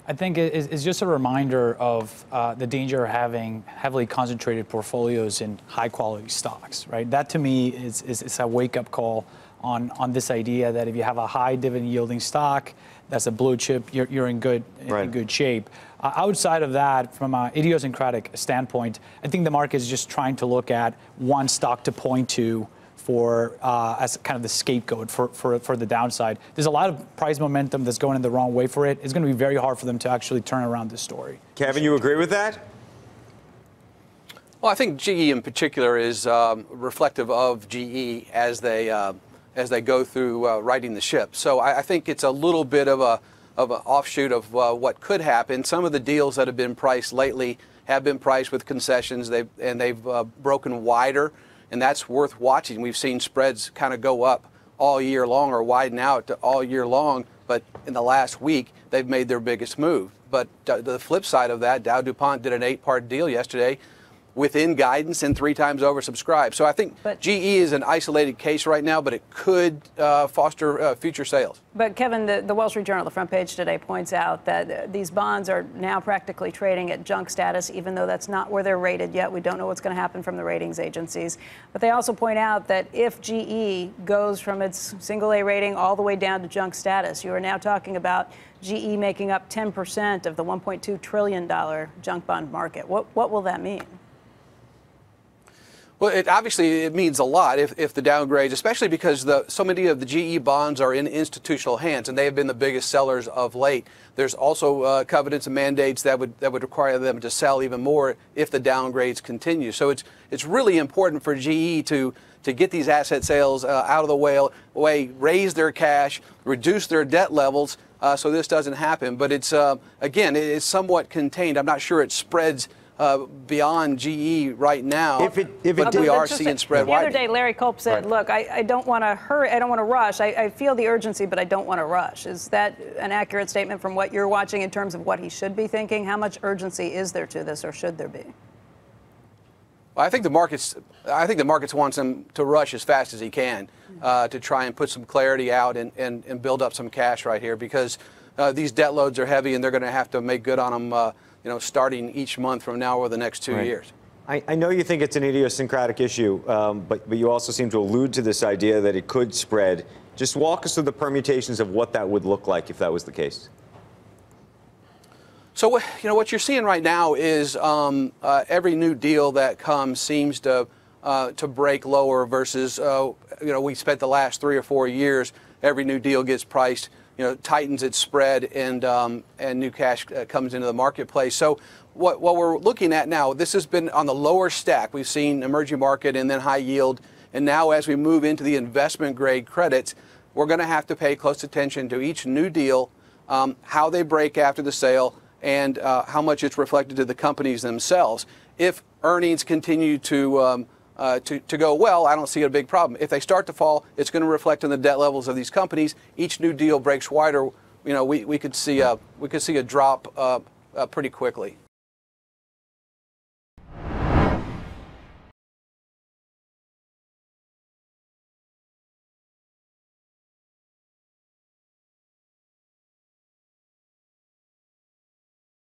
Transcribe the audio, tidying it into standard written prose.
I think it's just a reminder of the danger of having heavily concentrated portfolios in high-quality stocks, right? That, to me, is a wake-up call on this idea that if you have a high dividend-yielding stock, that's a blue chip, you're in good shape. Outside of that, from an idiosyncratic standpoint, I think the market is just trying to look at one stock to point to for as kind of the scapegoat for the downside. There's a lot of price momentum that's going in the wrong way for it. It's going to be very hard for them to actually turn around this story. Kevin, you agree with that? Well, I think GE in particular is reflective of GE as they go through righting the ship. So I think it's a little bit of an offshoot of what could happen. Some of the deals that have been priced lately have been priced with concessions. They've broken wider. And that's worth watching. We've seen spreads kind of go up all year long or widen out all year long, but in the last week, they've made their biggest move. But the flip side of that, Dow DuPont did an 8-part deal yesterday within guidance and 3 times oversubscribed. So I think GE is an isolated case right now, but it could foster future sales. But Kevin, the Wall Street Journal, the front page today, points out that these bonds are now practically trading at junk status, even though that's not where they're rated yet. We don't know what's going to happen from the ratings agencies. But they also point out that if GE goes from its single A rating all the way down to junk status, you are now talking about GE making up 10% of the $1.2 trillion junk bond market. What will that mean? Well, obviously it means a lot if the downgrades, especially because so many of the GE bonds are in institutional hands, and they have been the biggest sellers of late. There's also covenants and mandates that would require them to sell even more if the downgrades continue. So it's really important for GE to get these asset sales out of the way, raise their cash, reduce their debt levels, so this doesn't happen. But it's again, it is somewhat contained. I'm not sure it spreads beyond GE right now, but we are seeing spread widening. The other day, Larry Culp said, look, I don't want to hurry, I don't want to rush. I feel the urgency, but I don't want to rush. Is that an accurate statement from what you're watching in terms of what he should be thinking? How much urgency is there to this, or should there be? Well, I think the markets wants him to rush as fast as he can to try and put some clarity out and build up some cash right here, because these debt loads are heavy and they're going to have to make good on them starting each month from now over the next 2 years. I know you think it's an idiosyncratic issue, but you also seem to allude to this idea that it could spread. Just walk us through the permutations of what that would look like if that was the case. So what you're seeing right now is every new deal that comes seems to break lower versus we spent the last 3 or 4 years. Every new deal gets priced, tightens its spread, and new cash comes into the marketplace. So what we're looking at now, this has been on the lower stack. We've seen emerging market and then high yield, and now as we move into the investment grade credits, we're going to have to pay close attention to each new deal, how they break after the sale, and how much it's reflected to the companies themselves. If earnings continue to go well, I don't see a big problem. If they start to fall, it's going to reflect on the debt levels of these companies. Each new deal breaks wider. We could see a drop pretty quickly.